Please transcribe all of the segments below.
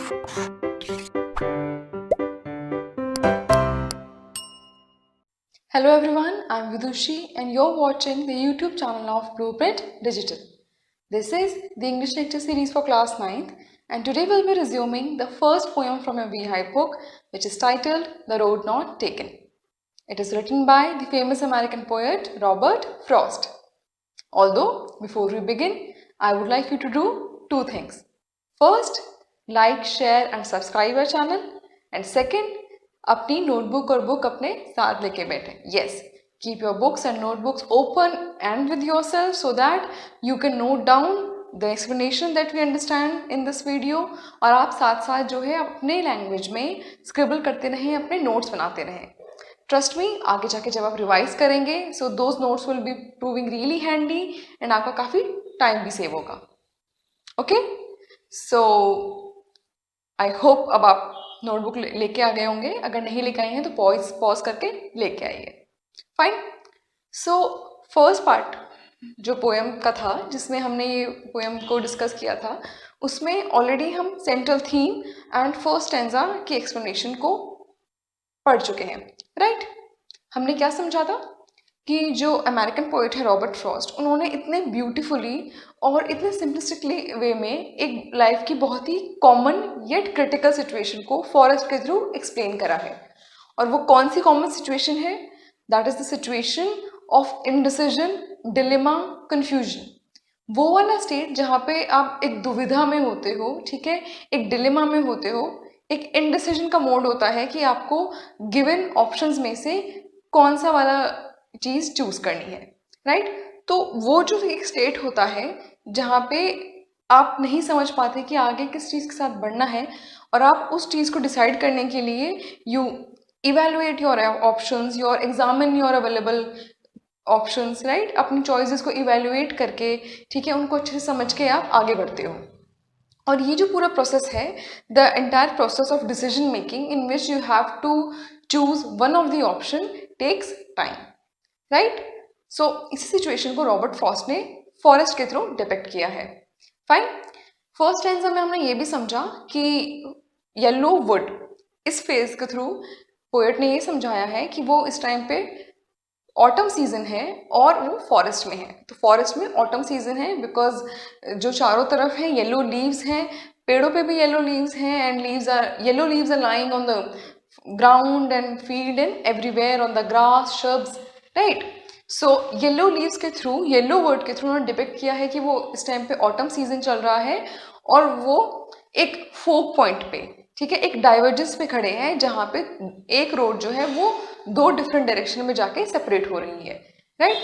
Hello everyone, I'm Vidushi and you're watching the YouTube channel of Blueprint Digital. This is the English lecture series for class 9th and today we'll be resuming the first poem from a Beehive book which is titled The Road Not Taken. It is written by the famous American poet Robert Frost. Although, before we begin, I would like you to do two things. First, like, share and subscribe our channel and second, अपनी notebook और book अपने साथ लेके बैठे. Yes, keep your books and notebooks open and with yourself so that you can note down the explanation that we understand in this video और आप साथ साथ जो है अपने लैंग्वेज में स्क्रिबल करते रहें, अपने नोट्स बनाते रहें. ट्रस्ट मी, आगे जाके जब आप रिवाइज करेंगे so those notes will be proving really handy and आपका काफ़ी टाइम भी सेव होगा. ओके, सो आई होप अब आप नोटबुक लेके आ गए होंगे. अगर नहीं लेके आए हैं तो पॉज करके लेके आइए. फाइन. सो फर्स्ट पार्ट जो पोएम का था, जिसमें हमने ये पोएम को डिस्कस किया था, उसमें ऑलरेडी हम central theme and first stanza की एक्सप्लेनेशन को पढ़ चुके हैं. राइट. हमने क्या समझा था कि जो अमेरिकन पोइट है रॉबर्ट फ्रॉस्ट, उन्होंने इतने ब्यूटीफुली और इतने सिंपलिस्टिकली वे में एक लाइफ की बहुत ही कॉमन येट क्रिटिकल सिचुएशन को फॉरेस्ट के थ्रू एक्सप्लेन करा है. और वो कौन सी कॉमन सिचुएशन है? That is the situation of indecision, dilemma, confusion. वो वाला स्टेट जहाँ पे आप एक दुविधा में होते हो, ठीक है, एक डिलेमा में होते हो. एक इनडिसीजन का मोड होता है कि आपको गिवन ऑप्शंस में से कौन सा वाला चीज़ चूज करनी है. राइट. तो वो जो एक स्टेट होता है जहाँ पे आप नहीं समझ पाते कि आगे किस चीज़ के साथ बढ़ना है और आप उस चीज़ को डिसाइड करने के लिए you evaluate your options, your examine your available options. Right. अपनी चॉइसेस को इवेलुएट करके, ठीक है, उनको अच्छे से समझ के आप आगे बढ़ते हो. और ये जो पूरा प्रोसेस है, the entire process of decision making in which you have to choose one of the option takes time. Right. So इसी सिचुएशन को रॉबर्ट फ्रॉस्ट ने फॉरेस्ट के थ्रू डिपिक्ट किया है. फाइन. फर्स्ट स्टैंजा में हमने ये भी समझा कि येलो वुड, इस फेज के थ्रू पोएट ने ये समझाया है कि वो इस टाइम पे ऑटम सीजन है और वो फॉरेस्ट में है. तो फॉरेस्ट में ऑटम सीजन है बिकॉज जो चारों तरफ है येलो लीव्स हैं, पेड़ों पे भी येलो लीव्स हैं and yellow leaves are lying on the ground and field and everywhere on the grass, shrubs. Right. So yellow leaves के थ्रू, येलो वर्ड के थ्रू उन्होंने डिपिक्ट किया है कि वो इस टाइम पे ऑटम सीजन चल रहा है और वो एक फोक पॉइंट पे, ठीक है, एक डाइवर्जेंस पे खड़े हैं जहाँ पे एक रोड जो है वो दो डिफरेंट डायरेक्शन में जाके सेपरेट हो रही है. राइट.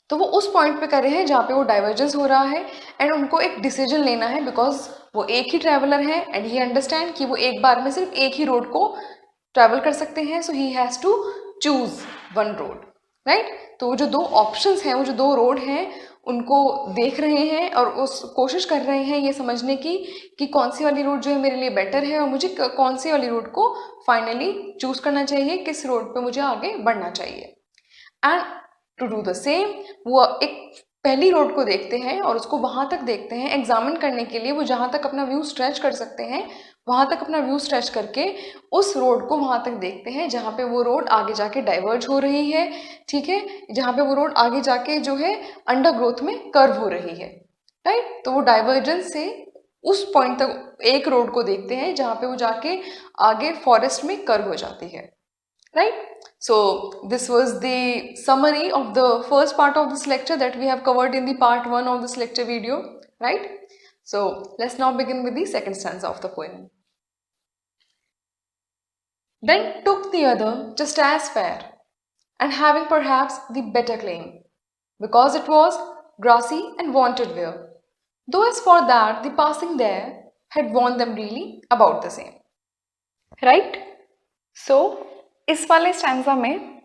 तो वो उस पॉइंट पे कर रहे हैं जहाँ पे वो डाइवर्जेंस हो रहा है एंड उनको एक डिसीजन लेना है बिकॉज वो एक ही ट्रैवलर है एंड ही अंडरस्टैंड कि वो एक बार में सिर्फ एक ही रोड को ट्रैवल कर सकते हैं. So he has to choose one road. Right. तो वो जो दो ऑप्शंस हैं, वो जो दो रोड हैं, उनको देख रहे हैं और उस कोशिश कर रहे हैं ये समझने की कि कौन सी वाली रोड जो है मेरे लिए बेटर है और मुझे कौन सी वाली रोड को फाइनली चूज करना चाहिए, किस रोड पे मुझे आगे बढ़ना चाहिए. And to do the same, वो एक पहली रोड को देखते हैं और उसको वहाँ तक देखते हैं एग्जामिन करने के लिए. वो जहाँ तक अपना व्यू स्ट्रेच कर सकते हैं वहाँ तक अपना व्यू स्ट्रेच करके उस रोड को वहाँ तक देखते हैं जहाँ पे वो रोड आगे जाके डाइवर्ज हो रही है, ठीक है, जहाँ पे वो रोड आगे जाके जो है अंडर ग्रोथ में कर्व हो रही है. राइट. तो वो डाइवर्जेंस से उस पॉइंट तक एक रोड को देखते हैं जहाँ पे वो जाके आगे फॉरेस्ट में कर्व हो जाती है. Right. So this was the summary of the first part of this lecture that we have covered in the part 1 of this lecture video. Right. So let's now begin with the second stanza of the poem. Then took the other just as fair, and having perhaps the better claim, because it was grassy and wanted wear, though as for that the passing there had warned them really about the same. Right. So इस वाले stanza में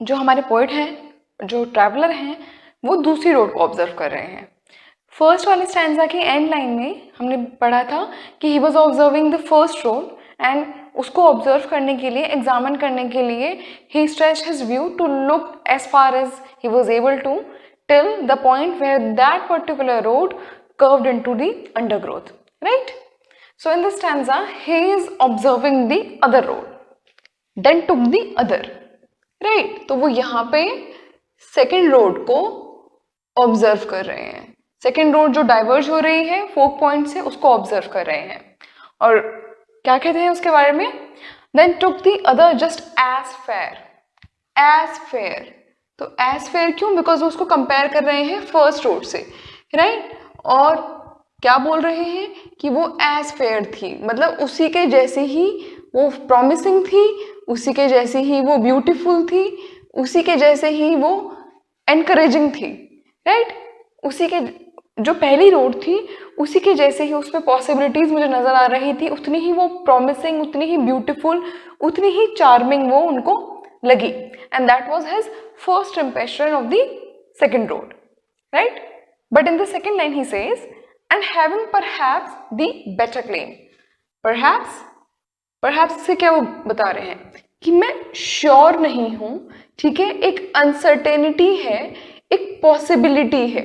जो हमारे poet हैं, जो traveller हैं, वो दूसरी रोड को ऑब्जर्व कर रहे हैं. फर्स्ट वाले स्टैंजा की एंड लाइन में हमने पढ़ा था कि he was observing the first road and उसको ऑब्जर्व करने के लिए, एग्जामिन करने के लिए he stretched his view to look as far as he was able to till the point where that particular road curved into the undergrowth. right? So in this stanza, he is observing the other road, then took the other, right? तो वो यहाँ पे second road को observe कर रहे हैं, second road जो diverge हो रही है फोक पॉइंट से, उसको ऑब्जर्व कर रहे हैं। और क्या कहते हैं उसके बारे में, then took the other just as fair, as fair. तो एज फेयर क्यों, बिकॉज वो उसको कंपेयर कर रहे हैं फर्स्ट रोड से, राइट? और क्या बोल रहे हैं कि वो एज फेयर थी, मतलब उसी के जैसे ही वो प्रॉमिसिंग थी, उसी के जैसे ही वो ब्यूटीफुल थी, उसी के जैसे ही वो एनकरेजिंग थी, राइट? उसी के जो पहली रोड थी उसी के जैसे ही उसमें पॉसिबिलिटीज मुझे नजर आ रही थी, उतनी ही वो प्रॉमिसिंग, उतनी ही ब्यूटीफुल, उतनी ही चार्मिंग वो उनको लगी। And that was his first impression of the second road, right? But in the second line he says and having perhaps the better claim. Perhaps से क्या वो बता रहे हैं कि मैं श्योर नहीं हूं, ठीक है, एक अनसर्टेनिटी है, एक पॉसिबिलिटी है।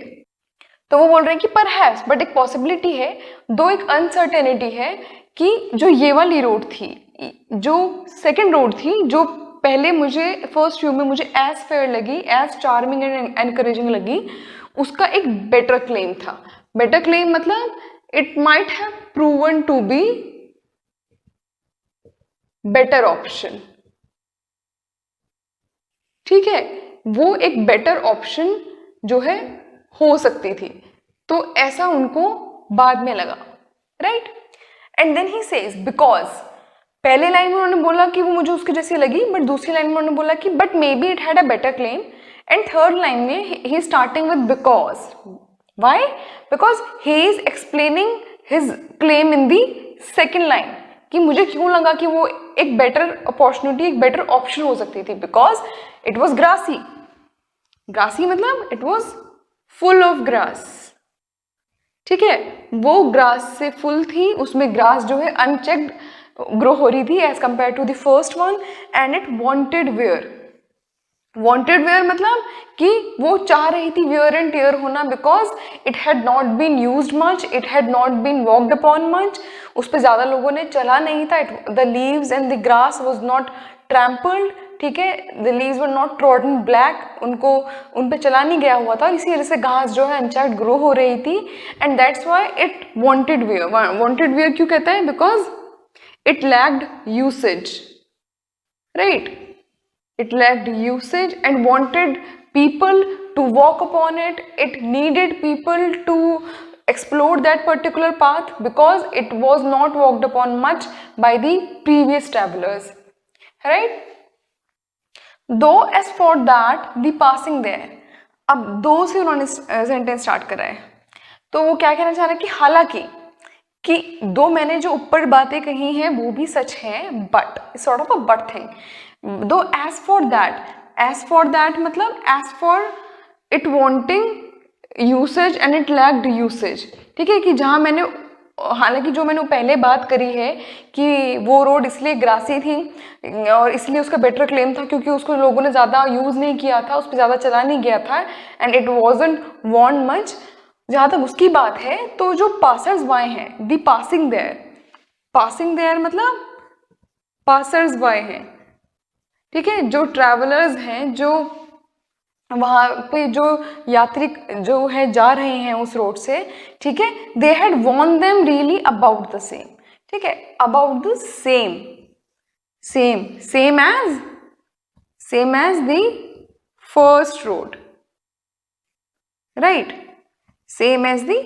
तो वो बोल रहे हैं कि परहैप्स, बट एक पॉसिबिलिटी है, दो एक अनसर्टेनिटी है कि जो ये वाली रोड थी, जो सेकंड रोड थी, जो पहले मुझे फर्स्ट व्यू में मुझे एज फेयर लगी, एज चार्मिंग एंड एनकरेजिंग लगी, उसका एक बेटर क्लेम था। बेटर क्लेम मतलब it might have proven to be better option, ठीक है, वो एक बेटर ऑप्शन जो है हो सकती थी। तो ऐसा उनको बाद में लगा, right? And then he says because, पहले लाइन में उन्होंने बोला कि वो मुझे उसके जैसी लगी, बट दूसरी लाइन में उन्होंने बोला कि but maybe it had a better claim, and third line में he is starting with because. Why? Because he is explaining his claim in the second line कि मुझे क्यों लगा कि वो एक बेटर अपॉर्चुनिटी, एक बेटर ऑप्शन हो सकती थी, because it was grassy. Grassy मतलब it was full of grass, ठीक है, वो ग्रास से फुल थी, उसमें ग्रास जो है अनचेक्ड ग्रो हो रही थी as compare to the first one, and it wanted wear. Wanted wear मतलब कि वो चाह रही थी वेयर एंड टेयर होना, because it had not been used much, it had not been walked upon much, उस पर ज्यादा लोगों ने चला नहीं था। The leaves and the grass was not trampled, ठीक है, the leaves were not trodden black, उनको उन पे चला नहीं गया हुआ था, इसी वजह से घास जो है अनचेक्ड ग्रो हो रही थी, and that's why it wanted wear. Wanted wear क्यों कहते हैं? Because it lacked usage, right? It lacked usage and wanted people to walk upon it. It needed people to explore that particular path because it was not walked upon much by the previous travelers, right? Though as for that, the passing there. अब दो से उन्होंने sentence start करा है, तो वो क्या कहना चाह रहे हैं कि हालांकि कि दो मैंने जो ऊपर बातें कही हैं वो भी सच हैं, but sort of a but thing. दो as for that मतलब as for it wanting usage and it lacked usage, ठीक है, कि जहाँ मैंने, हालांकि जो मैंने पहले बात करी है कि वो रोड इसलिए ग्रासी थी और इसलिए उसका बेटर क्लेम था क्योंकि उसको लोगों ने ज़्यादा यूज़ नहीं किया था, उस पर ज़्यादा चला नहीं गया था, and it wasn't want much, जहाँ तक उसकी बात है। तो जो पासर्स बाय हैं, दी पासिंग देयर मतलब पासर्स बाय हैं, ठीक है, जो ट्रैवलर्स हैं, जो वहाँ पे जो यात्री जो है जा रहे हैं उस रोड से, ठीक है, they had worn them really about the same, ठीक है, about the same as the first road, right, same as the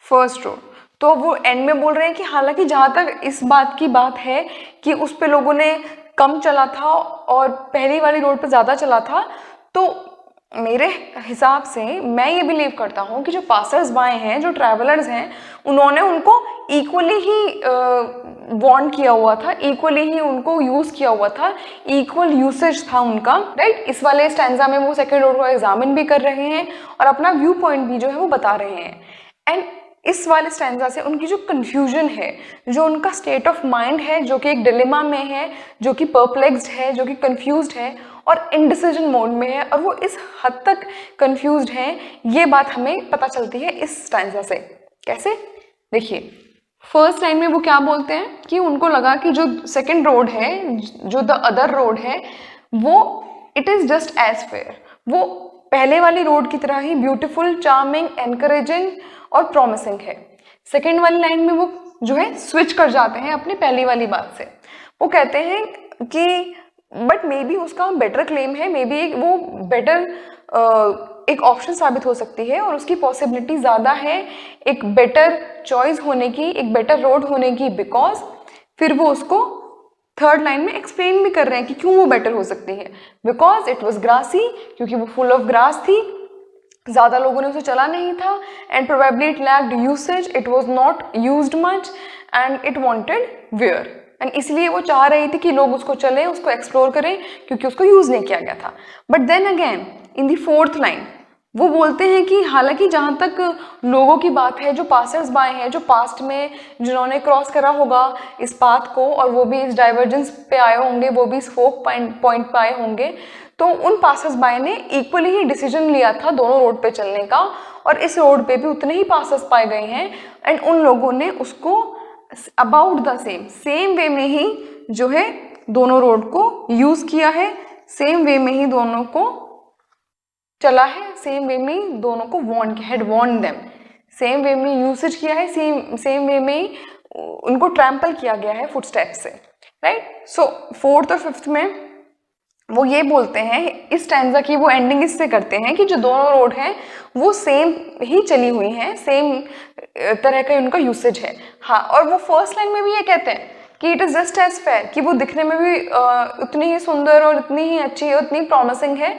first road. तो वो एंड में बोल रहे हैं कि हालांकि जहाँ तक इस बात की बात है कि उस पे लोगों ने कम चला था और पहली वाली रोड पे ज़्यादा चला था, तो मेरे हिसाब से मैं ये बिलीव करता हूँ कि जो पासर्स बाय हैं, जो ट्रैवलर्स हैं, उन्होंने उनको इक्वली ही वॉर्न किया हुआ था, इक्वली ही उनको यूज़ किया हुआ था, इक्वल यूसेज था उनका, राइट? इस वाले स्टैंजा में वो सेकेंड रोड को एग्जामिन भी कर रहे हैं और अपना व्यू पॉइंट भी जो है वो बता रहे हैं। एंड इस वाले स्टैंजा से उनकी जो कन्फ्यूजन है, जो उनका स्टेट ऑफ माइंड है, जो कि एक डिलेमा में है, जो कि परप्लेक्स्ड है, जो कि कंफ्यूज्ड है और इनडिसीजन मोड में है, और वो इस हद तक कंफ्यूज्ड है, ये बात हमें पता चलती है इस स्टैंजा से। कैसे? देखिए, फर्स्ट लाइन में वो क्या बोलते हैं कि उनको लगा कि जो सेकंड रोड है, जो द अदर रोड है, वो it is just as fair, वो पहले वाली रोड की तरह ही ब्यूटीफुल, चार्मिंग, एनकरेजिंग और प्रॉमिसिंग है। सेकंड वाली लाइन में वो जो है स्विच कर जाते हैं अपनी पहली वाली बात से। वो कहते हैं कि बट मे बी उसका बेटर क्लेम है, मे बी वो बेटर एक ऑप्शन साबित हो सकती है और उसकी पॉसिबिलिटी ज़्यादा है एक बेटर चॉइस होने की, एक बेटर रोड होने की, बिकॉज फिर वो उसको थर्ड लाइन में एक्सप्लेन भी कर रहे हैं कि क्यों वो बेटर हो सकती है। बिकॉज इट वॉज ग्रासी, क्योंकि वो फुल ऑफ ग्रास थी, ज़्यादा लोगों ने उसे चला नहीं था, and probably it lacked usage, it was not used much and it wanted wear, and इसलिए वो चाह रही थी कि लोग उसको चलें, उसको एक्सप्लोर करें, क्योंकि उसको यूज़ नहीं किया गया था। But then again in the fourth line वो बोलते हैं कि हालांकि जहाँ तक लोगों की बात है, जो पासर्स बाय हैं, जो पास्ट में जिन्होंने क्रॉस करा होगा इस पाथ को और वो भी इस डाइवर्जेंस पे आए होंगे, वो भी इस फोक पॉइंट पे आए होंगे, तो उन पासर्स बाय ने इक्वली ही डिसीजन लिया था दोनों रोड पे चलने का, और इस रोड पे भी उतने ही पासर्स पाए गए हैं, एंड उन लोगों ने उसको अबाउट द सेम वे में ही जो है दोनों रोड को यूज किया है, सेम वे में ही दोनों को चला है, सेम वे में दोनों को had worn them, same way में यूसेज किया है, सेम वे में उनको ट्रैम्पल किया गया है फुटस्टेप से, राइट। सो फोर्थ और फिफ्थ में वो ये बोलते हैं, इस स्टैंजा की वो एंडिंग इससे करते हैं कि जो दोनों रोड हैं वो सेम ही चली हुई हैं, सेम तरह का उनका यूसेज है। हाँ, और वो फर्स्ट लाइन में भी ये कहते हैं कि it is just as fair, कि वो दिखने में भी उतनी ही सुंदर और उतनी ही अच्छी और उतनी प्रॉमिसिंग है,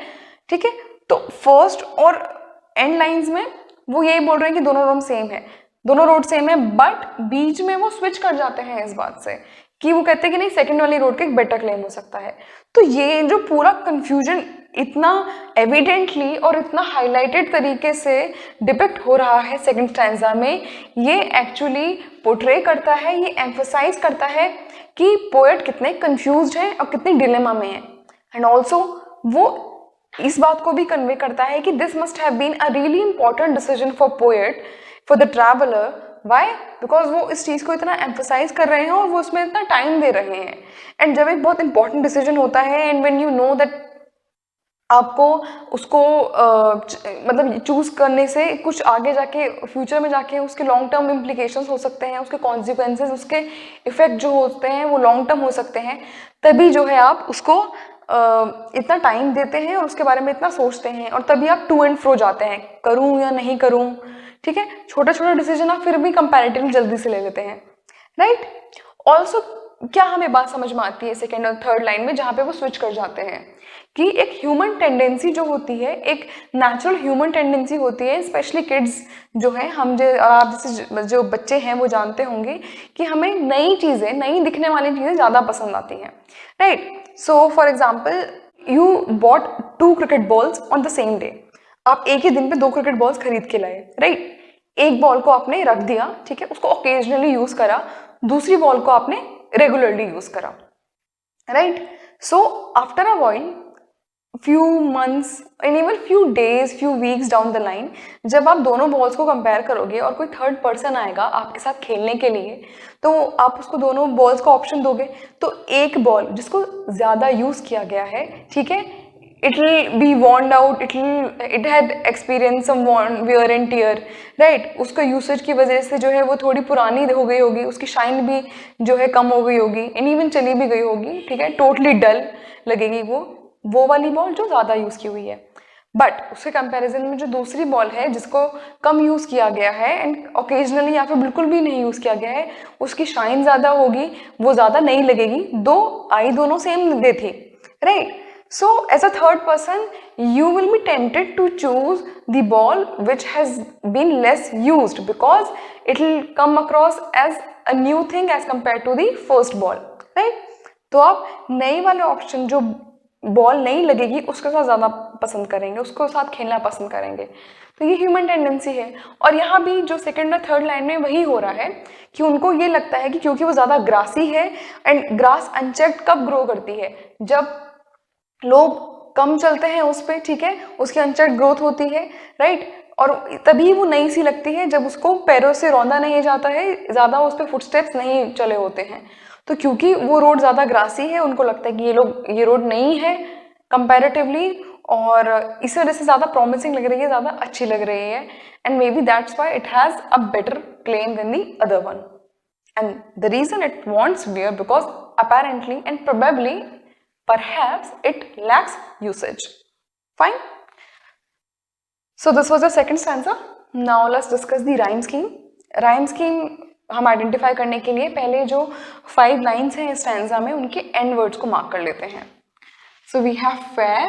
ठीक है। तो फर्स्ट और एंड लाइंस में वो यही बोल रहे हैं कि दोनों रोड सेम है, दोनों रोड सेम है, बट बीच में वो स्विच कर जाते हैं इस बात से कि वो कहते हैं कि नहीं, सेकंड वाली रोड का एक बेटर क्लेम हो सकता है। तो ये जो पूरा कंफ्यूजन इतना एविडेंटली और इतना हाईलाइटेड तरीके से डिपिक्ट हो रहा है सेकंड स्टैंजा में, ये एक्चुअली पोर्ट्रे करता है, ये एम्फसाइज करता है कि पोएट कितने कंफ्यूज्ड है और कितने डिलेमा में है। एंड ऑल्सो वो इस बात को भी कन्वे करता है कि this must have been a really important decision for poet, for the traveller. Why? Because वो इस चीज़ को इतना एम्फसाइज कर रहे हैं और वो उसमें इतना टाइम दे रहे हैं। एंड जब एक बहुत इंपॉर्टेंट डिसीजन होता है and when you know that आपको उसको मतलब चूज करने से कुछ आगे जाके फ्यूचर में जाके उसके लॉन्ग टर्म इम्प्लीकेशंस हो सकते हैं, उसके कॉन्सिक्वेंसेज, उसके इफेक्ट जो होते हैं वो लॉन्ग टर्म हो सकते हैं, तभी जो है आप उसको इतना टाइम देते हैं और उसके बारे में इतना सोचते हैं, और तभी आप टू एंड फ्रो जाते हैं, करूं या नहीं करूं, ठीक है। छोटा छोटा डिसीजन आप फिर भी कंपैरेटिवली जल्दी से ले लेते हैं, राइट। ऑल्सो क्या हमें बात समझ में आती है सेकेंड और थर्ड लाइन में, जहाँ पे वो स्विच कर जाते हैं, कि एक ह्यूमन टेंडेंसी जो होती है, एक नेचुरल ह्यूमन टेंडेंसी होती है, स्पेशली किड्स जो है, हम जो आप जैसे जो बच्चे हैं वो जानते होंगे कि हमें नई चीज़ें, नई दिखने वाली चीज़ें ज़्यादा पसंद आती हैं, right. So for example you bought 2 cricket balls on the same day, आप एक ही दिन पे 2 क्रिकेट बॉल्स खरीद के लाए, राइट। एक बॉल को आपने रख दिया, ठीक है, उसको ओकेजनली यूज करा, दूसरी बॉल को आपने रेगुलरली यूज करा, right. So after a while, few months and even few days, few weeks down the line, जब आप दोनों बॉल्स को कंपेयर करोगे और कोई थर्ड पर्सन आएगा आपके साथ खेलने के लिए, तो आप उसको दोनों बॉल्स का ऑप्शन दोगे, तो एक बॉल जिसको ज़्यादा यूज़ किया गया है, ठीक है, it will be worn out, it had experience some wear and tear, right. उसका यूसेज की वजह से जो है वो थोड़ी पुरानी हो गई होगी, उसकी शाइन भी जो है कम हो गई होगी, एंड इवन चली भी गई होगी, ठीक है, टोटली डल लगेगी वो वाली बॉल जो ज़्यादा यूज़ की हुई है। बट उसके कंपैरिजन में जो दूसरी बॉल है जिसको कम यूज़ किया गया है एंड ओकेजनली या फिर बिल्कुल भी नहीं यूज़ किया गया है, उसकी शाइन ज़्यादा होगी, वो ज़्यादा नहीं लगेगी, आई दोनों सेम दे थी, right. So as a third person, you will be tempted to choose the ball which has been less used because it will come across as a new thing as compared to the first ball, right? तो आप नए वाले option जो ball नहीं लगेगी उसके साथ ज़्यादा पसंद करेंगे, उसको साथ खेलना पसंद करेंगे। तो ये ह्यूमन टेंडेंसी है। और यहाँ भी जो सेकंड और थर्ड लाइन में वही हो रहा है कि उनको ये लगता है कि क्योंकि वो ज़्यादा ग्रासी है, एंड ग्रास अनचेक्ड कब ग्रो करती है, जब लोग कम चलते हैं उस पर, ठीक है, उसकी अनचेक्ड ग्रोथ होती है, राइट। और तभी वो नई सी लगती है जब उसको पैरों से रौंदा नहीं जाता है, ज़्यादा उस पर फुटस्टेप्स नहीं चले होते हैं। तो क्योंकि वो रोड ज़्यादा ग्रासी है, उनको लगता है कि ये रोड नई है कंपैरेटिवली, और इस वजह से ज़्यादा प्रॉमिसिंग लग रही है, ज़्यादा अच्छी लग रही है, and maybe that's why it has a better claim than the other one. And the reason it wants wear because apparently and probably perhaps it lacks usage. Fine. So this was the second stanza. Now let's discuss the rhyme scheme. Rhyme scheme हम identify करने के लिए पहले जो 5 lines हैं इस stanza में उनके एंड वर्ड्स को मार्क कर लेते हैं. So we have fair,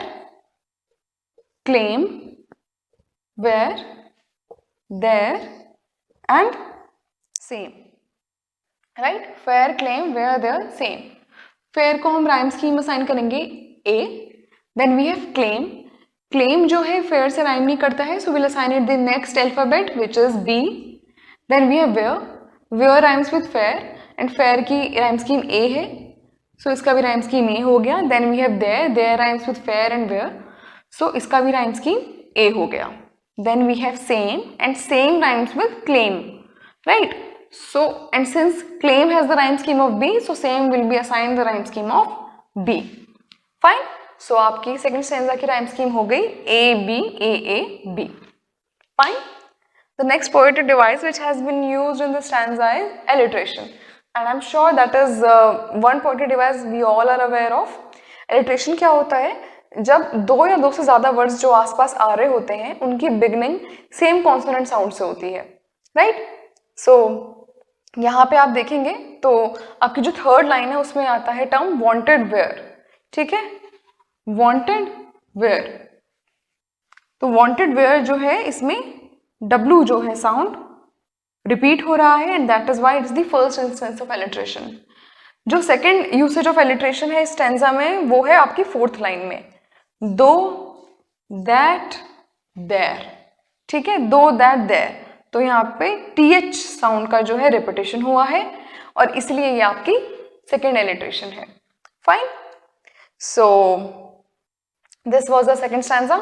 claim, where, there and same. Right, fair, claim, where, there, same. Fair को हम राइम स्कीम असाइन करेंगे A. Then we have claim. Claim जो है फेयर से राइम नहीं करता है, so will assign it the next alphabet which is B. Then we have where. Where rhymes with fair and fair की rhyme scheme A है, सो इसका भी राइम स्कीम ए हो गया. Then we have there. There rhymes with fair and wear, so इसका भी rhyme scheme A हो गया. Then we have same and same rhymes with claim, right. So, and since claim has the rhyme scheme of B, so same will be assigned the rhyme scheme of B. Fine. So, आपकी second stanza की rhyme scheme हो गई A B A A B. Fine. The next poetic device which has been used in the stanza is alliteration, and I'm sure that is one poetic device we all are aware of. Alliteration क्या होता है? जब दो या दो से ज़्यादा words जो आसपास आ रहे होते हैं उनकी बिगनिंग सेम कॉन्सोनेंट साउंड से होती है, राइट. सो यहाँ पे आप देखेंगे तो आपकी जो थर्ड लाइन है उसमें आता है टर्म वांटेड वेयर, ठीक है. वांटेड वेयर, तो वांटेड वेयर जो है इसमें W जो है साउंड रिपीट हो रहा है, and that is why it is the first instance of alliteration. जो सेकंड यूसेज ऑफ एलिट्रेशन है इस स्टैंजा में वो है आपकी फोर्थ लाइन में, दो दैट देयर, ठीक है. दो दैट देयर, तो यहाँ पे TH साउंड का जो है रिपीटेशन हुआ है और इसलिए ये आपकी सेकेंड एलिट्रेशन है. Fine. So this was the second stanza.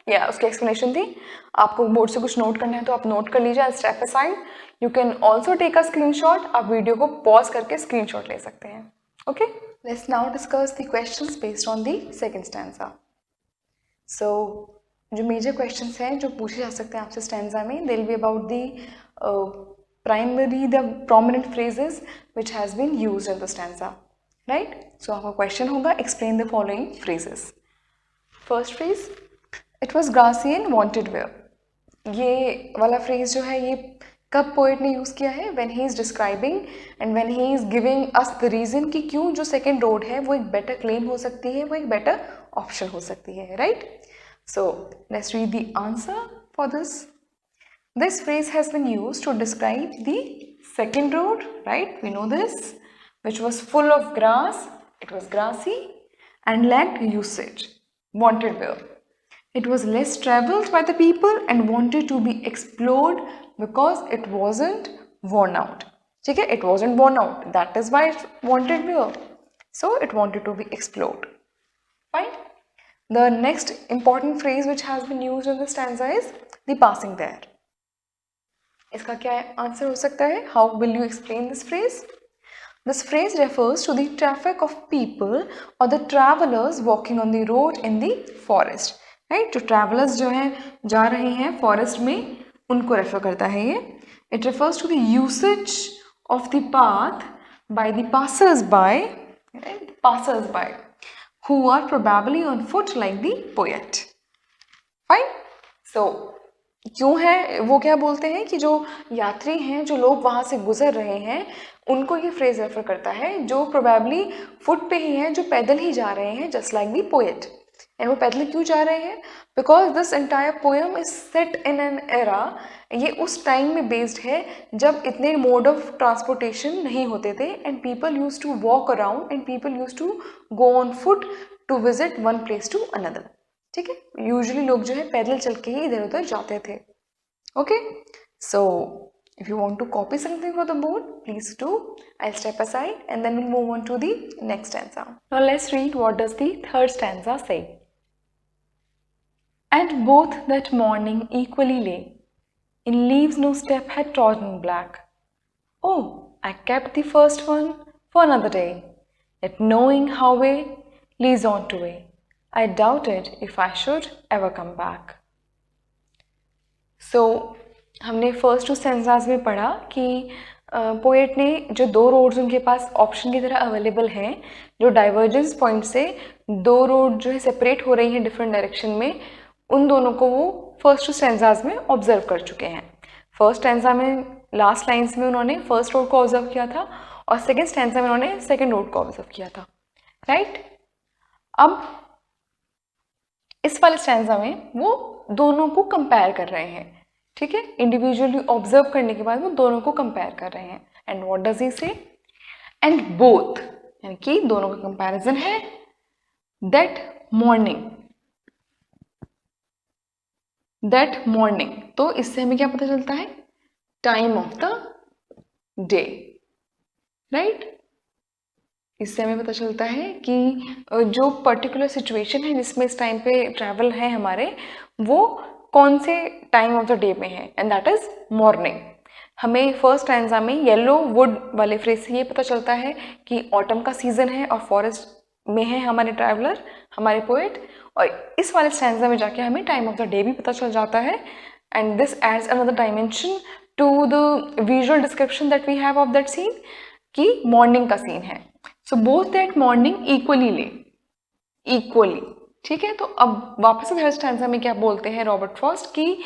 या उसकी एक्सप्लेनेशन थी. आपको बोर्ड से कुछ नोट करना है तो आप नोट कर लीजिए. Step aside. You can also take a screenshot. आप वीडियो को पॉज करके स्क्रीनशॉट ले सकते हैं. Okay. Let's now discuss the questions based on the second stanza. So जो मेजर क्वेश्चंस हैं जो पूछे जा सकते हैं आपसे स्टैंजा में, they will be about the prominent phrases which has been used in the stanza, right. So आपका क्वेश्चन होगा explain the following phrases. First phrase, it was grassy and wanted wear. ये वाला फ्रेज जो है ये कब poet ने use किया है? When he is describing and when he is giving us the reason कि क्यों जो सेकेंड रोड है वो एक बेटर क्लेम हो सकती है, वो एक बेटर ऑप्शन हो सकती है, right. So let's read the answer for this. This phrase has been used to describe the second road, right? We know this, which was full of grass, it was grassy and lacked usage. Wanted wear. It was less traveled by the people and wanted to be explored because it wasn't worn out. Okay, it wasn't worn out. That is why it wanted wear. So it wanted to be explored. Fine. The next important phrase which has been used in the stanza is the passing there. इसका क्या answer हो सकता है? How will you explain this phrase? This phrase refers to the traffic of people or the travelers walking on the road in the forest. Right? जो travelers जो हैं जा रहे हैं forest में उनको रेफर करता है ये. It refers to the usage of the path by the passers-by, right? Passers-by who are probably on foot like the poet. Fine. So क्यों है, वो क्या बोलते हैं कि जो यात्री हैं, जो लोग वहाँ से गुजर रहे हैं, उनको ये फ्रेज रेफर करता है जो प्रोबेबली फुट पे ही हैं, जो पैदल ही जा रहे हैं, just like the poet. And वो पैदल क्यों जा रहे हैं? Because this entire poem is set in an era, ये उस टाइम में बेस्ड है जब इतने मोड ऑफ ट्रांसपोर्टेशन नहीं होते थे, and people use to walk around and people use to go on foot to visit one place to another. ठीक है, यूजुअली लोग जो है पैदल चल के ही इधर उधर जाते थे. Okay, so if you want to copy something for the board, please do. I'll step aside and then we'll move on to the next stanza. Now let's read what does the third stanza say. And both that morning equally lay In leaves no step had trodden black. Oh, I kept the first one for another day, yet knowing how way leads on to way, I doubted if I should ever come back. So, हमने first to stanzas में पढ़ा कि poet ने जो दो roads उनके पास option की तरह अवेलेबल हैं, जो डाइवर्जेंस पॉइंट से दो रोड जो है सेपरेट हो रही हैं डिफरेंट डायरेक्शन में, उन दोनों को वो फर्स्ट टू स्टेंजास में ऑब्जर्व कर चुके हैं. फर्स्ट स्टेंजा में लास्ट लाइन्स में उन्होंने फर्स्ट रोड को ऑब्जर्व किया था और सेकेंड स्टेंजा में उन्होंने सेकेंड रोड को ऑब्जर्व किया था. राइट, अब इस वाले स्टेंजा में वो दोनों को कंपेयर कर रहे हैं. ठीक है, इंडिविजुअली ऑब्जर्व करने के बाद वो दोनों को कंपेयर कर रहे हैं. एंड व्हाट डज ही से? एंड बोथ, यानी कि दोनों का कंपैरिजन है. दैट मॉर्निंग, तो इससे हमें क्या पता चलता है? Time of the day. Right, इससे हमें पता चलता है कि जो पर्टिकुलर सिचुएशन है जिसमें इस टाइम पे ट्रैवल है हमारे, वो कौन से टाइम ऑफ द डे में है, एंड दैट इज मॉर्निंग. हमें फर्स्ट स्टैंजा में येलो वुड वाले फ्रेज से ये पता चलता है कि ऑटम का सीजन है और फॉरेस्ट में है हमारे ट्रैवलर, हमारे पोएट. और इस वाले स्टैंजा में जाके हमें टाइम ऑफ द डे भी पता चल जाता है. And this adds another dimension to the visual description that we have of that scene, कि मॉर्निंग का सीन है. So both that morning equally. ठीक है, तो अब वापस से थर्ड स्टैंजा में क्या बोलते हैं रॉबर्ट फ्रॉस्ट कि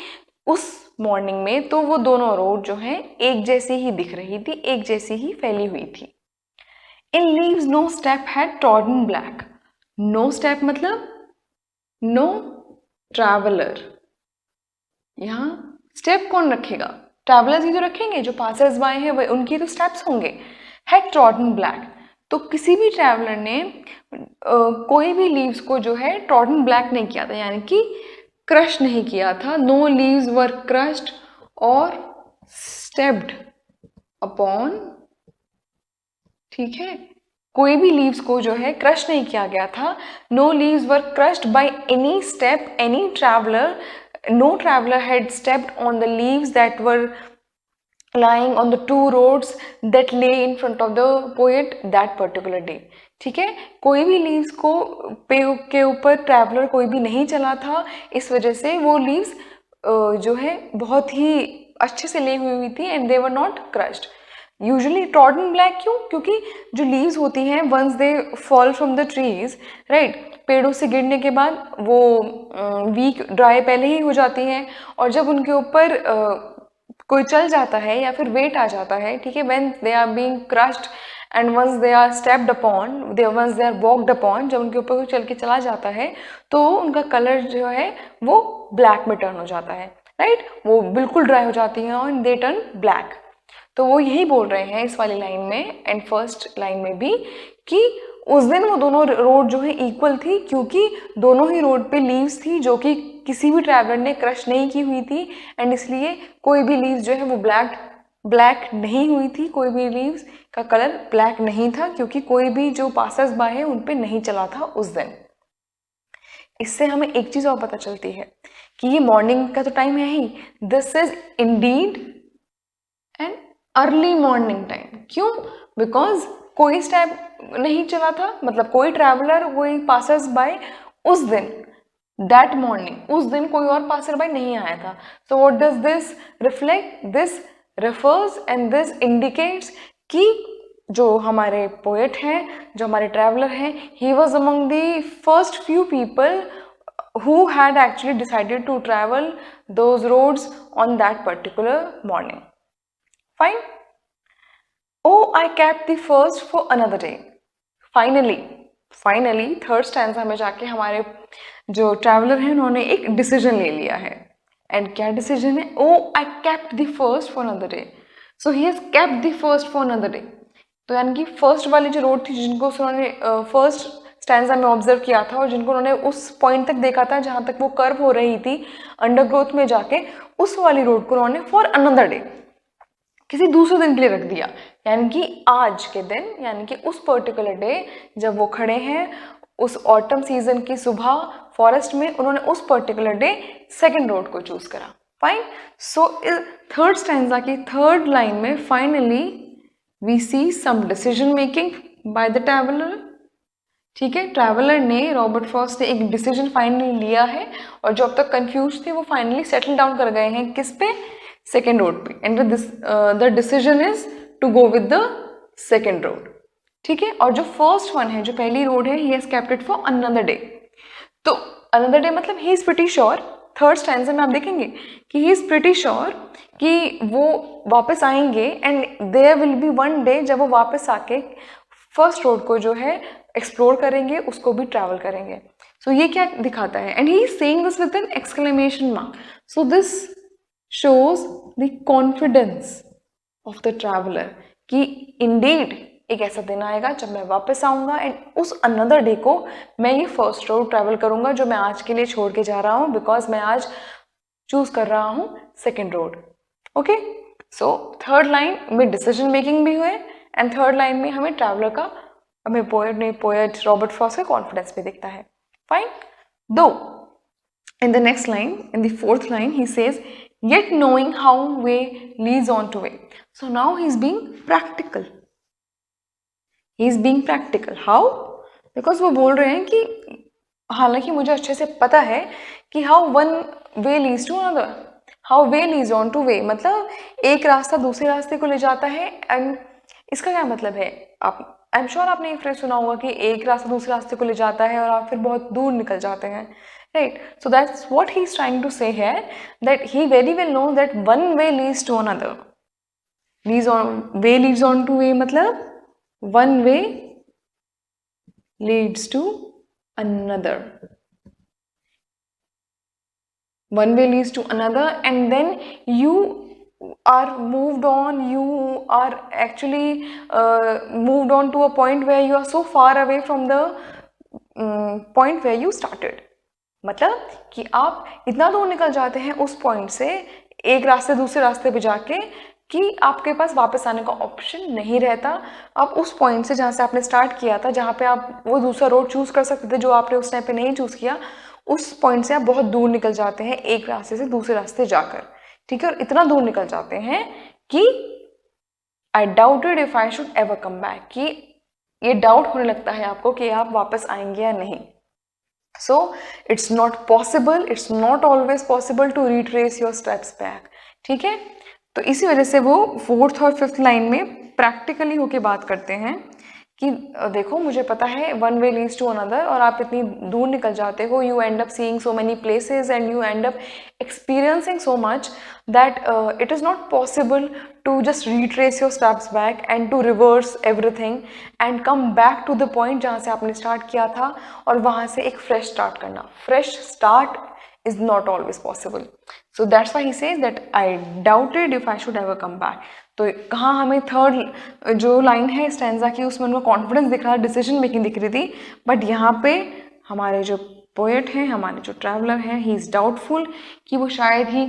उस मॉर्निंग में तो वो दोनों रोड जो हैं एक जैसी ही दिख रही थी, एक जैसी ही फैली हुई थी. In leaves no step had trodden black. No step मतलब नो ट्रैवलर. यहाँ स्टेप कौन रखेगा? ट्रैवलर्स ही तो रखेंगे, जो पासर्स बाय हैं वह उनकी तो स्टेप्स होंगे. हैड ट्रॉडन ब्लैक, तो किसी भी ट्रैवलर ने कोई भी लीव्स को जो है ट्रॉडन ब्लैक नहीं किया था, यानी कि क्रश नहीं किया था. नो लीव्स वर क्रश्ड और स्टेप्ड अपॉन. ठीक है, कोई भी लीव्स को जो है क्रश नहीं किया गया था. No leaves were crushed by any step, any traveller. No traveller had stepped on the leaves that were lying on the two roads that lay in front of the poet that particular day. ठीक है, कोई भी leaves को पे के ऊपर traveller कोई भी नहीं चला था, इस वजह से वो लीव्स जो है बहुत ही अच्छे से ली हुई थी and they were not crushed. Usually trodden black क्यों? क्योंकि जो लीव्स होती हैं once they fall from the trees, right, पेड़ों से गिरने के बाद वो वीक ड्राई पहले ही हो जाती हैं, और जब उनके ऊपर कोई चल जाता है या फिर वेट आ जाता है, ठीक है, when they are being crushed and once they are stepped upon, once they are walked upon, जब उनके ऊपर कोई चल के चला जाता है तो उनका कलर जो है वो ब्लैक में टर्न हो जाता है. राइट, वो बिल्कुल ड्राई हो जाती हैं और दे टर्न ब्लैक. तो वो यही बोल रहे हैं इस वाली लाइन में एंड फर्स्ट लाइन में भी कि उस दिन वो दोनों रोड जो है इक्वल थी, क्योंकि दोनों ही रोड पे लीव्स थी जो कि किसी भी ट्रैवलर ने क्रश नहीं की हुई थी, एंड इसलिए कोई भी लीव्स जो है वो ब्लैक नहीं हुई थी. कोई भी लीव्स का कलर ब्लैक नहीं था, क्योंकि कोई भी जो पासर्स बाय है उन पे नहीं चला था उस दिन. इससे हमें एक चीज और पता चलती है कि ये मॉर्निंग का तो टाइम है ही. This is indeed an early morning time. क्यों? बिकॉज कोई स्टेप नहीं चला था, मतलब कोई ट्रैवलर, कोई पासर्स बाय उस दिन, दैट मॉर्निंग, उस दिन कोई और पासर बाय नहीं आया था. So what does this reflect? This refers and this indicates कि जो हमारे पोएट हैं, जो हमारे ट्रैवलर हैं, he was among the first few people who had actually decided to travel those roads on that particular morning. Fine. Oh, I kept the first for another day. Finally third stanza में जाके हमारे जो traveller हैं उन्होंने एक decision ले लिया है. एंड क्या डिसीजन है? Oh, I kept the first for another day. So he has kept the first for another day. तो यानी कि फर्स्ट वाली जो रोड थी जिनको उन्होंने फर्स्ट स्टैंजा में ऑब्जर्व किया था और जिनको उन्होंने उस पॉइंट तक देखा था जहां तक वो कर्व हो रही थी अंडरग्रोथ में जाके, उस वाली रोड को उन्होंने फॉर अनदर डे, किसी दूसरे दिन के लिए रख दिया. यानी कि आज के दिन, यानी कि उस पर्टिकुलर डे जब वो खड़े हैं उस ऑटम सीजन की सुबह फॉरेस्ट में, उन्होंने उस पर्टिकुलर डे सेकेंड रोड को चूज करा. फाइन. सो थर्ड स्टैंजा की थर्ड लाइन में finally we see some decision making by the traveller. ठीक है, ट्रैवलर ने, रॉबर्ट फ्रॉस्ट ने एक डिसीजन फाइनली लिया है और जो अब तक कंफ्यूज थे वो फाइनली सेटल डाउन कर गए हैं किस पे, सेकेंड रोड पे. And the decision is to go with the second road. ठीक है, और जो फर्स्ट वन है, जो पहली रोड है, he has kept it for another day. तो अनदर डे मतलब he is pretty sure, third stanza में आप देखेंगे कि ही इज प्रिटी श्योर कि वो वापस आएंगे and there will be one day जब वो वापस आके फर्स्ट रोड को जो है एक्सप्लोर करेंगे, उसको भी ट्रैवल करेंगे. सो ये क्या दिखाता है, and he is saying this with an exclamation mark. So this shows the confidence of the traveller कि इंडीड एक ऐसा दिन आएगा जब मैं वापस आऊंगा एंड उस अनदर डे को मैं ये फर्स्ट रोड ट्रैवल करूंगा जो मैं आज के लिए छोड़ के जा रहा हूँ, बिकॉज मैं आज चूज कर रहा हूँ second road. Okay, so third line में डिसीजन मेकिंग भी हुए एंड थर्ड लाइन में हमें ट्रैवलर का, हमें पोएट रॉबर्ट फ्रॉस्ट का कॉन्फिडेंस भी दिखता है. फाइन. दो in the next line, in the fourth line, he says, yet knowing how way leads on to way. So now he's being practical. He's being practical. How? Because वो बोल रहे हैं कि हालांकि मुझे अच्छे से पता है कि how one way leads to another, how way leads on to way, मतलब एक रास्ता दूसरे रास्ते को ले जाता है. एंड इसका क्या मतलब है, आप आई एम श्योर आपने ये फ्रेज सुना होगा कि एक रास्ता दूसरे रास्ते को ले जाता है और आप फिर बहुत दूर निकल जाते हैं. Right, so that's what he's trying to say here, that he very well knows that one way leads to another. Way leads on to way मतलब one way leads to another. One way leads to another, and then you are moved on, you are actually moved on to a point where you are so far away from the point where you started. मतलब कि आप इतना दूर निकल जाते हैं उस point से, एक रास्ते दूसरे रास्ते पे जाके, कि आपके पास वापस आने का ऑप्शन नहीं रहता. आप उस पॉइंट से जहाँ से आपने स्टार्ट किया था, जहाँ पे आप वो दूसरा रोड चूज कर सकते थे जो आपने उस टाइम पे नहीं चूज किया, उस पॉइंट से आप बहुत दूर निकल जाते हैं एक रास्ते से दूसरे रास्ते जाकर. ठीक है, और इतना दूर निकल जाते हैं कि आई doubted if I should ever come back, कि ये डाउट होने लगता है आपको कि आप वापस आएंगे या नहीं. So it's not possible, it's not always possible to retrace your steps back. ठीक है, तो इसी वजह से वो फोर्थ और फिफ्थ लाइन में प्रैक्टिकली होके बात करते हैं कि देखो मुझे पता है one way leads to another, और आप इतनी दूर निकल जाते हो, you end up seeing so many places and you end up experiencing so much that it is not possible to just retrace your steps back and to reverse everything and come back to the point जहाँ से आपने start किया था और वहाँ से एक fresh start करना. Fresh start is not always possible. So that's why he says that I doubted if I should ever come back. तो कहाँ हमें थर्ड जो लाइन है स्टैंजा की, उसमें उनको कॉन्फिडेंस दिख रहा, डिसीजन मेकिंग दिख रही थी, बट यहाँ पे हमारे जो पोएट हैं, हमारे जो ट्रैवलर हैं, ही इज़ डाउटफुल कि वो शायद ही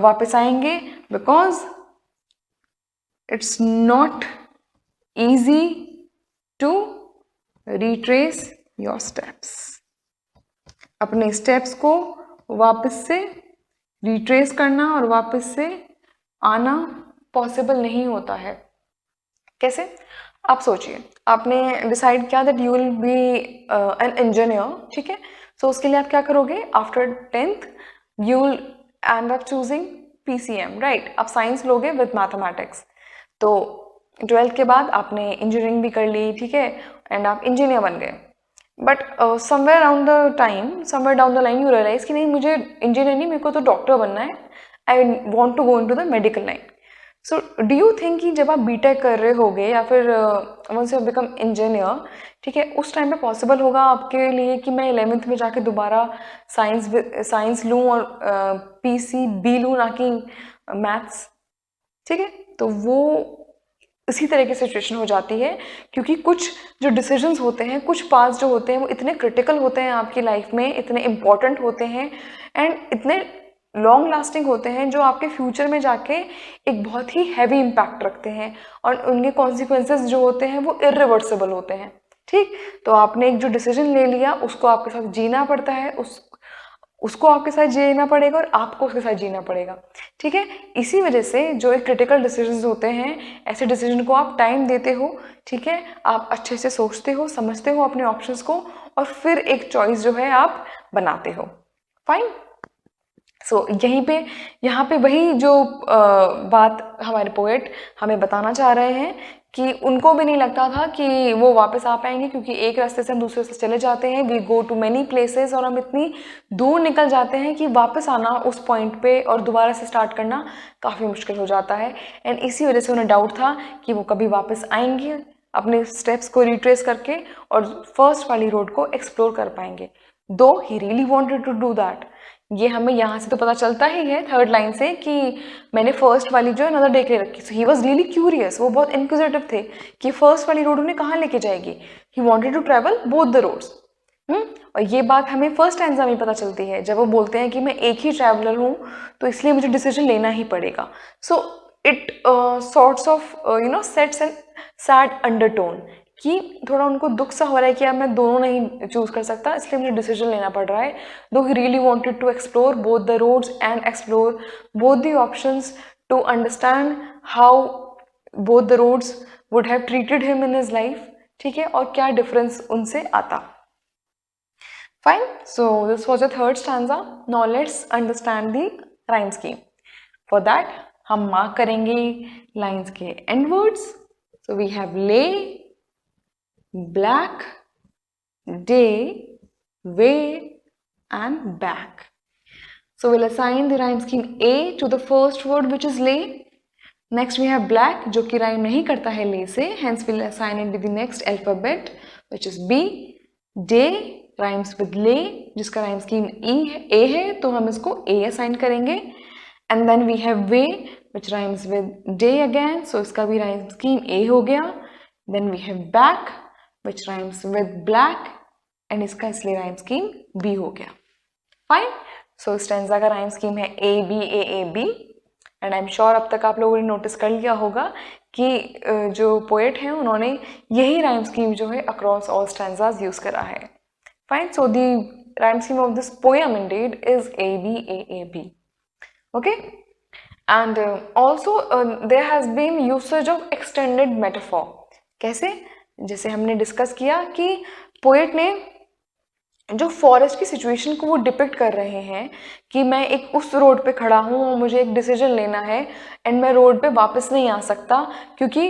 वापस आएंगे, because it's not easy to retrace your steps. अपने स्टेप्स को वापस से रिट्रेस करना और वापस से आना पॉसिबल नहीं होता है. कैसे? आप सोचिए, आपने डिसाइड किया that you will be an engineer. ठीक है, सो उसके लिए आप क्या करोगे? After 10th you will and up choosing PCM, right? आप साइंस लोगे विद मैथमेटिक्स. तो 12th के बाद आपने इंजीनियरिंग भी कर ली, ठीक है, एंड आप इंजीनियर बन गए. But somewhere down the line you realise कि नहीं, मुझे इंजीनियर नहीं, मेरे को तो डॉक्टर बनना है. I want to go into the medical line. So do you think कि जब आप बीटेक कर रहे होगे या फिर वंस यू बिकम इंजीनियर, ठीक है, उस टाइम पे पॉसिबल होगा आपके लिए कि मैं 11th में जाके दोबारा साइंस लूँ और PCB लूँ, ना कि मैथ्स? ठीक है, तो वो इसी तरह की सिचुएशन हो जाती है, क्योंकि कुछ जो डिसीजंस होते हैं, कुछ पाथ्स जो होते हैं, वो इतने क्रिटिकल होते हैं आपकी लाइफ में, इतने इम्पॉर्टेंट होते हैं एंड इतने लॉन्ग लास्टिंग होते हैं, जो आपके फ्यूचर में जाके एक बहुत ही हैवी इम्पैक्ट रखते हैं और उनके कॉन्सिक्वेंसेस जो होते हैं वो इरिवर्सिबल होते हैं. ठीक, तो आपने एक जो डिसीजन ले लिया उसको आपके साथ जीना पड़ता है, उसको आपके साथ जीना पड़ेगा और आपको उसके साथ जीना पड़ेगा, ठीक है। इसी वजह से जो एक क्रिटिकल डिसीजंस होते हैं, ऐसे डिसीजन को आप टाइम देते हो, ठीक है, आप अच्छे से सोचते हो, समझते हो अपने ऑप्शंस को, और फिर एक चॉइस जो है आप बनाते हो। फाइन। सो यहाँ पे वही जो बात हमारे पोएट हमें बताना चाह रहे हैं कि उनको भी नहीं लगता था कि वो वापस आ पाएंगे, क्योंकि एक रास्ते से हम दूसरे रास्ते चले जाते हैं, we go to many places, और हम इतनी दूर निकल जाते हैं कि वापस आना उस पॉइंट पे और दोबारा से स्टार्ट करना काफ़ी मुश्किल हो जाता है। एंड इसी वजह से उन्हें डाउट था कि वो कभी वापस आएंगे अपने स्टेप्स को रिट्रेस करके और फर्स्ट वाली रोड को एक्सप्लोर कर पाएंगे। Though he really wanted to do that, ये हमें यहाँ से तो पता चलता ही है थर्ड लाइन से कि मैंने फर्स्ट वाली जो है नजर देख के रखी। सो ही वॉज रियली क्यूरियस, वो बहुत इंक्विजिटिव थे कि फर्स्ट वाली रोड उन्हें कहाँ लेके जाएगी। He wanted to travel both the roads. और ये बात हमें फर्स्ट स्टैंजा में पता चलती है जब वो बोलते हैं कि मैं एक ही ट्रैवलर हूँ तो इसलिए मुझे डिसीजन लेना ही पड़ेगा। So it sorts of sets and sad undertone, कि थोड़ा उनको दुख सा हो रहा है कि यार मैं दोनों नहीं चूज कर सकता, इसलिए मुझे डिसीजन लेना पड़ रहा है। Though he really wanted to explore both the roads and explore both the options to understand how both the roads would have treated him in his life, ठीक है, और क्या डिफरेंस उनसे आता। Fine. So this was the third stanza. Now let's understand the rhyme scheme. For that हम mark करेंगे lines के end words. So we have lay, black, day, way, and back. So we'll assign the rhyme scheme A to the first word, which is lay. Next we have black, जो कि rhyme नहीं करता है lay से, hence we'll assign it with the next alphabet, which is B. Day rhymes with lay, जिसका rhyme scheme A है, तो हम इसको A assign करेंगे. And then we have way, which rhymes with day again, so इसका भी rhyme scheme A हो गया. Then we have back, which rhymes with black, and इसका इसलिए rhyme scheme B हो गया. Fine. So stanza का rhyme scheme है A B A A B, and I'm sure अब तक आप लोगों ने नोटिस कर लिया होगा कि जो पोएट हैं उन्होंने यही rhyme scheme जो है across all stanzas use करा है. Fine. So the rhyme scheme of this poem indeed is A B A A B. Okay. And also there has been usage of extended metaphor. कैसे? जैसे हमने discuss किया कि poet ने जो forest की सिचुएशन को वो डिपिक्ट कर रहे हैं कि मैं एक उस रोड पे खड़ा हूँ और मुझे एक डिसीजन लेना है एंड मैं रोड पे वापस नहीं आ सकता, क्योंकि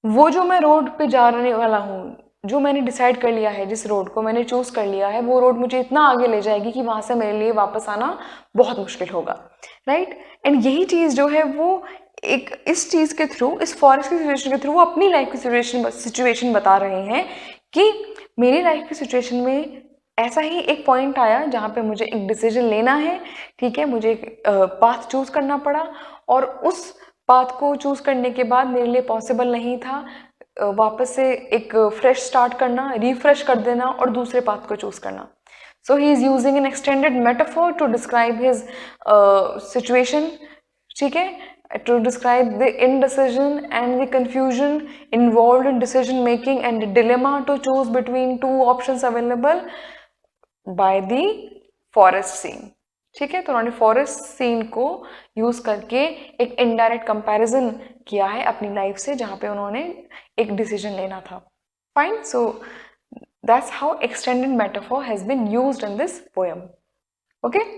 वो जो मैं रोड पे जाने वाला हूँ, जो मैंने डिसाइड कर लिया है, जिस रोड को मैंने चूज कर लिया है, वो रोड मुझे इतना आगे ले जाएगी कि वहाँ से मेरे लिए वापस आना बहुत मुश्किल होगा, राइट। एंड यही चीज़ जो है वो एक इस चीज़ के थ्रू, इस फॉरेस्ट की सिचुएशन के थ्रू वो अपनी लाइफ की सिचुएशन बता रहे हैं कि मेरी लाइफ की सिचुएशन में ऐसा ही एक पॉइंट आया जहाँ पे मुझे एक डिसीजन लेना है, ठीक है, मुझे एक पाथ चूज करना पड़ा और उस पाथ को चूज करने के बाद मेरे लिए पॉसिबल नहीं था वापस से एक फ्रेश स्टार्ट करना, रिफ्रेश कर देना और दूसरे पाथ को चूज करना. So he is using an extended metaphor to describe his situation, ठीक है, to describe the indecision and the confusion involved in decision making and the dilemma to choose between two options available by the forest scene. ठीक है, तो उन्होंने forest scene को use करके एक indirect comparison किया है अपनी लाइफ से जहाँ पे उन्होंने एक डिसीजन लेना था. Fine, so that's how extended metaphor has been used in this poem. Okay,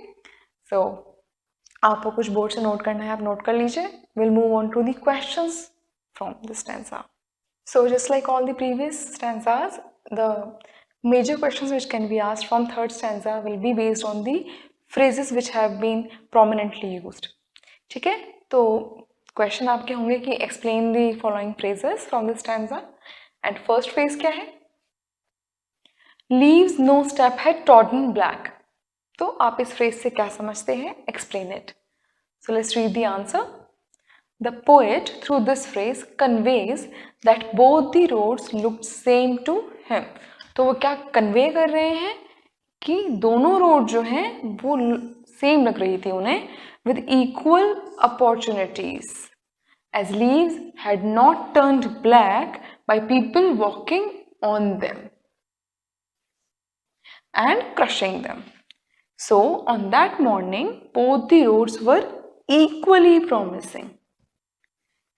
so आपको कुछ बोर्ड से नोट करना है, आप नोट कर लीजिए. Will move on to the questions from this stanza. So just like all the previous stanzas, the major questions which can be asked from third stanza will be based on the phrases which have been prominently used. ठीक है, तो question आपके होंगे कि explain the following phrases from this stanza. and first phrase क्या है? Leaves no step had trodden black. तो आप इस phrase से क्या समझते हैं? Explain it. So let's read the answer. The poet through this phrase conveys that both the roads looked same to him. तो वो क्या कन्वे कर रहे हैं कि दोनों रोड जो हैं वो सेम लग रही थी उन्हें, with equal opportunities, as leaves had not turned black by people walking on them and crushing them. So on that morning both the roads were equally promising.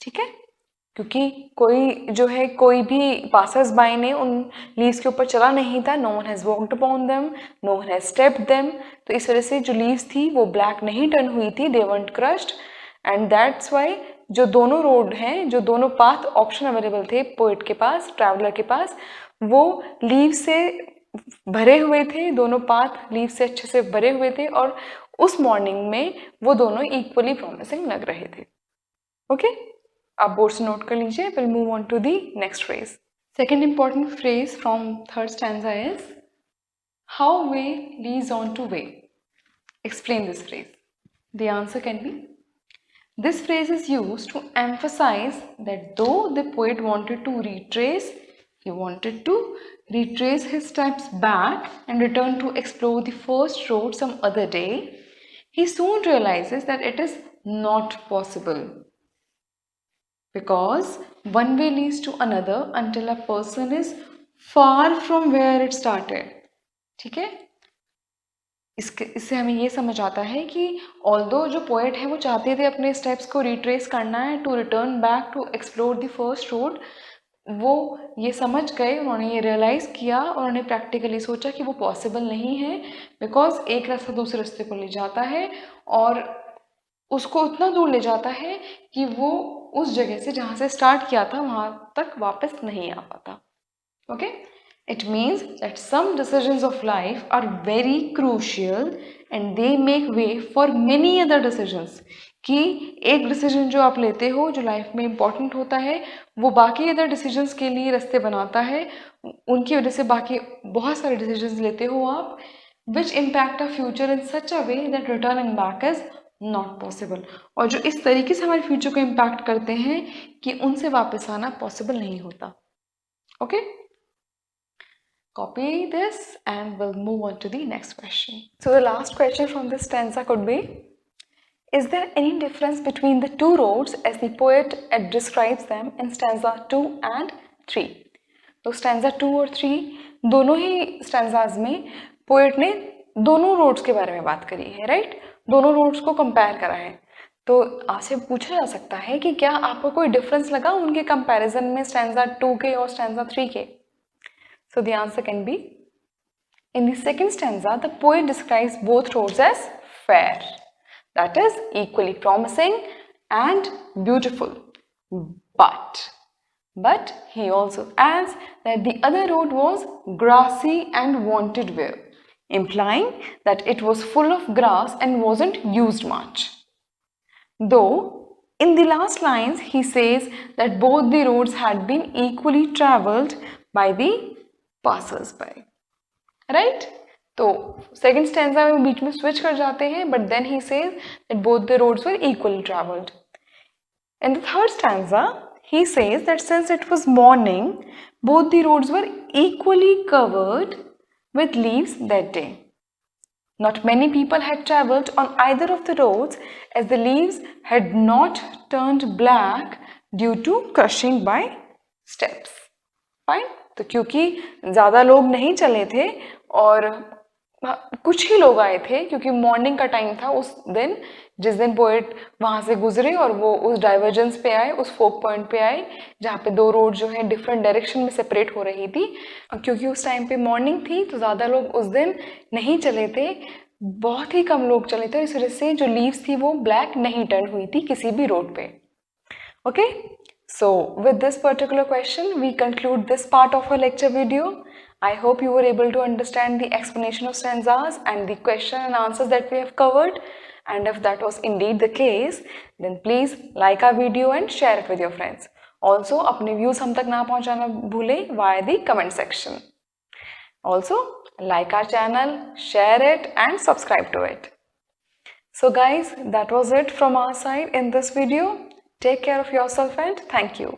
ठीक है, क्योंकि कोई भी पासर्स बाय ने उन लीव्स के ऊपर चला नहीं था. No one has walked upon them, no one has stepped them. तो इस वजह से जो लीव्स थी वो ब्लैक नहीं टर्न हुई थी, they weren't crushed. And that's why जो दोनों रोड हैं, जो दोनों पाथ ऑप्शन अवेलेबल थे पोएट के पास, ट्रैवलर के पास, वो लीव से भरे हुए थे. दोनों पाथ लीव से अच्छे से भरे हुए थे और उस मॉर्निंग में वो दोनों इक्वली प्रॉमिसिंग लग रहे थे. ओके, आप बोर्ड से नोट कर लीजिए. Will move on to the next phrase. Second important phrase from third stanza is how way leads on to way. Explain this phrase. The answer can be, this phrase is used to emphasize that though the poet wanted to retrace his steps back and return to explore the first road some other day, he soon realizes that it is not possible. Because one way leads to another until a person is far from where it started. ठीक है, इससे हमें ये समझ आता है कि although जो पोएट है वो चाहते थे अपने स्टेप्स को रिट्रेस करना है, to return back to explore the first road, वो ये समझ गए, उन्होंने ये रियलाइज़ किया और उन्होंने प्रैक्टिकली सोचा कि वो पॉसिबल नहीं है. बिकॉज एक रास्ता दूसरे रास्ते को ले जाता है और उसको उतना दूर ले जाता है कि वो उस जगह से जहाँ से स्टार्ट किया था वहाँ तक वापस नहीं आ पाता. Okay, it means that some decisions of life are very crucial and they make way for many other decisions. कि एक डिसीजन जो आप लेते हो जो लाइफ में इम्पॉर्टेंट होता है वो बाकी अदर डिसीजंस के लिए रास्ते बनाता है. उनकी वजह से बाकी बहुत सारे डिसीजंस लेते हो आप, which impact a future in such a way that returning back is not possible. और जो इस तरीके से हमारे फ्यूचर को इम्पैक्ट करते हैं कि उनसे वापस आना पॉसिबल नहीं होता. Okay, copy this and will move on to the next question. So the last question from this stanza could be, is there any difference between the two roads as the poet describes them in stanza 2 and 3? तो stanza 2 और 3 दोनों ही stanzas में poet ने दोनों roads के बारे में बात करी है, राइट? दोनों रोड्स को कंपेयर करा है. तो आपसे पूछा जा सकता है कि क्या आपको कोई डिफरेंस लगा उनके कंपैरिजन में स्टैंजा 2 के और स्टैंजा 3 के? So the answer can be, in the second stanza the poet describes both roads as fair, that is equally promising and beautiful, but he also adds that the other road was grassy and wanted wear, implying that it was full of grass and wasn't used much. Though in the last lines he says that both the roads had been equally traveled by the passers-by, right? तो second stanza में बीच में switch कर जाते हैं, but then he says that both the roads were equally travelled. In the third stanza he says that since it was morning both the roads were equally covered with leaves that day. Not many people had traveled on either of the roads as the leaves had not turned black due to crushing by steps. Fine? तो क्योंकि ज़्यादा लोग नहीं चले थे और कुछ ही लोग आए थे, क्योंकि मॉर्निंग का टाइम था उस दिन, जिस दिन पोएट वहाँ से गुजरे और वो उस डाइवर्जेंस पे आए, उस फोक पॉइंट पे आए जहाँ पे दो रोड जो है डिफरेंट डायरेक्शन में सेपरेट हो रही थी. क्योंकि उस टाइम पे मॉर्निंग थी तो ज़्यादा लोग उस दिन नहीं चले थे, बहुत ही कम लोग चले थे. इस वजह से जो लीव्स थी वो ब्लैक नहीं टर्न हुई थी किसी भी रोड पे. Okay, so with this particular question we conclude this part of our lecture video. I hope you were able to understand the explanation of stanzas and the question and answers that we have covered. And if that was indeed the case, then please like our video and share it with your friends. Also, अपने views हम तक ना पहुँचाना भूले via the comment section. Also, like our channel, share it and subscribe to it. So guys, that was it from our side in this video. Take care of yourself and thank you.